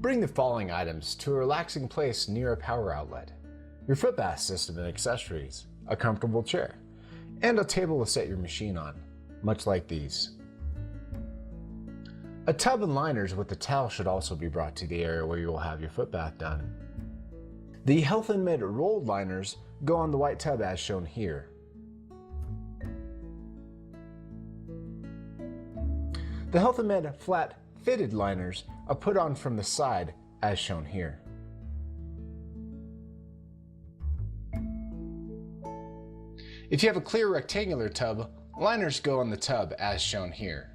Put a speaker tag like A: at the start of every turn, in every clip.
A: Bring the following items to a relaxing place near a power outlet: your foot bath system and accessories, a comfortable chair, and a table to set your machine on, much like these. A tub and liners with a towel should also be brought to the area where you will have your foot bath done. The HEALTHandMED rolled liners go on the white tub as shown here. The HEALTHandMED flat fitted liners are put on from the side as shown here. If you have a clear rectangular tub, liners go on the tub as shown here.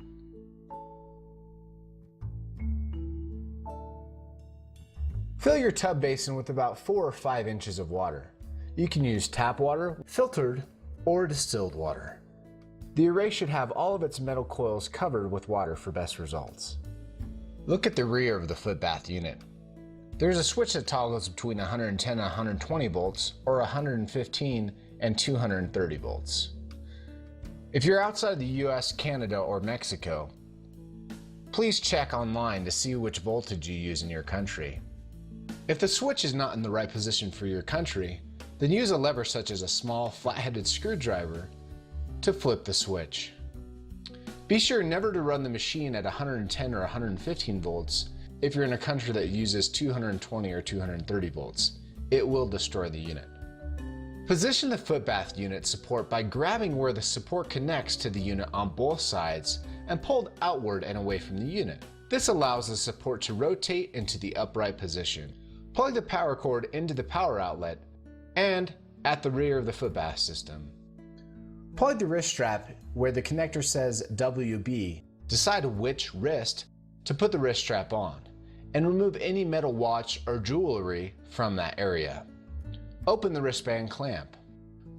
A: Fill your tub basin with about 4 or 5 inches of water. You can use tap water, filtered, or distilled water. The array should have all of its metal coils covered with water for best results. Look at the rear of the foot bath unit. There's a switch that toggles between 110 and 120 volts or 115 and 230 volts. If you're outside the US, Canada, or Mexico, please check online to see which voltage you use in your country. If the switch is not in the right position for your country, then use a lever such as a small flat-headed screwdriver to flip the switch. Be sure never to run the machine at 110 or 115 volts if you're in a country that uses 220 or 230 volts. It will destroy the unit. Position the foot bath unit support by grabbing where the support connects to the unit on both sides and pulled outward and away from the unit. This allows the support to rotate into the upright position. Plug the power cord into the power outlet and at the rear of the foot bath system. Plug the wrist strap where the connector says WB. Decide which wrist to put the wrist strap on and remove any metal watch or jewelry from that area. Open the wristband clamp.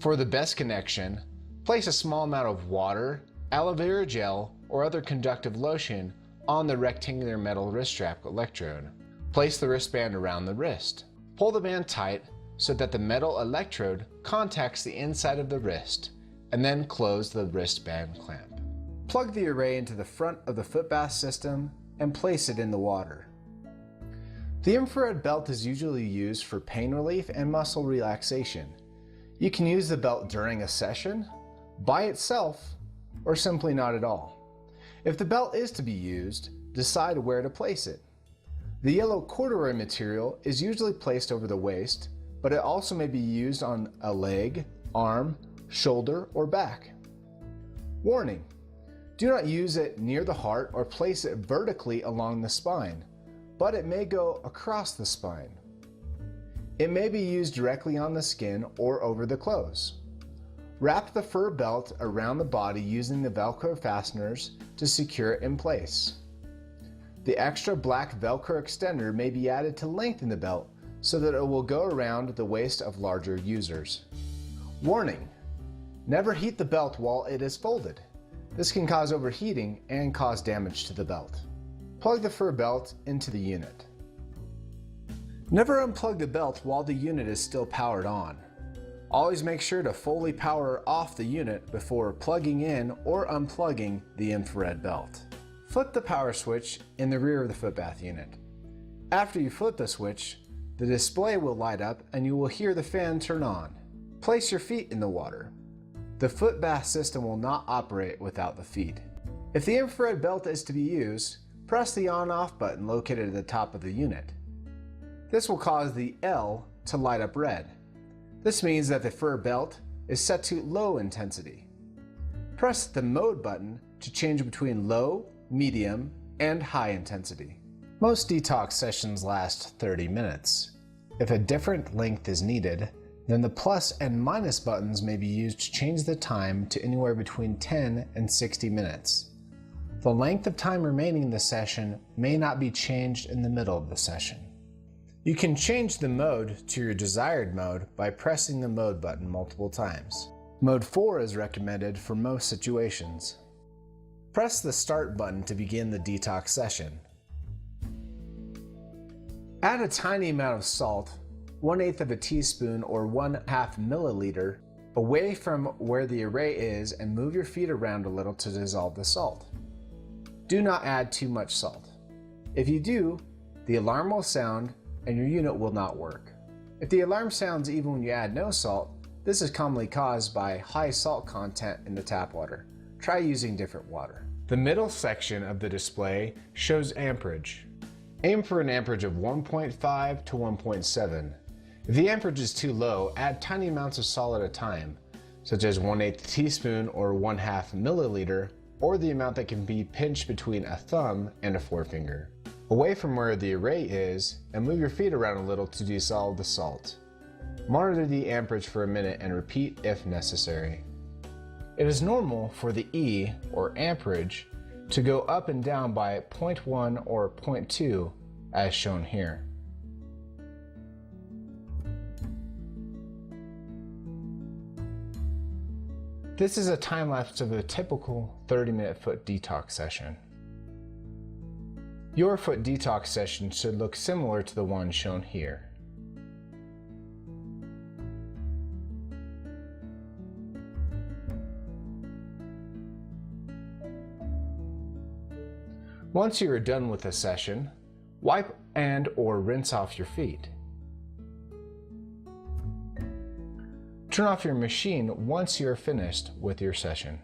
A: For the best connection, place a small amount of water, aloe vera gel, or other conductive lotion on the rectangular metal wrist strap electrode. Place the wristband around the wrist. Pull the band tight so that the metal electrode contacts the inside of the wrist, and then close the wristband clamp. Plug the array into the front of the foot bath system and place it in the water. The infrared belt is usually used for pain relief and muscle relaxation. You can use the belt during a session, by itself, or simply not at all. If the belt is to be used, decide where to place it. The yellow corduroy material is usually placed over the waist, but it also may be used on a leg, arm, shoulder, or back. Warning: do not use it near the heart or place it vertically along the spine, but it may go across the spine. It may be used directly on the skin or over the clothes. Wrap the fur belt around the body using the Velcro fasteners to secure it in place. The extra black Velcro extender may be added to lengthen the belt so that it will go around the waist of larger users. Warning: never heat the belt while it is folded. This can cause overheating and cause damage to the belt. Plug the fur belt into the unit. Never unplug the belt while the unit is still powered on. Always make sure to fully power off the unit before plugging in or unplugging the infrared belt. Flip the power switch in the rear of the foot bath unit. After you flip the switch, the display will light up and you will hear the fan turn on. Place your feet in the water. The foot bath system will not operate without the feet. If the infrared belt is to be used, press the on-off button located at the top of the unit. This will cause the L to light up red. This means that the fur belt is set to low intensity. Press the mode button to change between low, medium, and high intensity. Most detox sessions last 30 minutes. If a different length is needed, then the plus and minus buttons may be used to change the time to anywhere between 10 and 60 minutes. The length of time remaining in the session may not be changed in the middle of the session. You can change the mode to your desired mode by pressing the mode button multiple times. Mode 4 is recommended for most situations. Press the start button to begin the detox session. Add a tiny amount of salt, 1/8 of a teaspoon or 1/2 milliliter, away from where the array is and move your feet around a little to dissolve the salt. Do not add too much salt. If you do, The alarm will sound and your unit will not work. If the alarm sounds even when you add no salt, this is commonly caused by high salt content in the tap water. Try using different water. The middle section of the display shows amperage. Aim for an amperage of 1.5 to 1.7. If the amperage is too low, add tiny amounts of salt at a time, such as 1/8 teaspoon or 1/2 milliliter, or the amount that can be pinched between a thumb and a forefinger. Away from where the array is, and move your feet around a little to dissolve the salt. Monitor the amperage for a minute and repeat if necessary. It is normal for the E, or amperage, to go up and down by 0.1 or 0.2 as shown here. This is a time lapse of a typical 30-minute foot detox session. Your foot detox session should look similar to the one shown here. Once you are done with the session, wipe and/or rinse off your feet. Turn off your machine once you are finished with your session.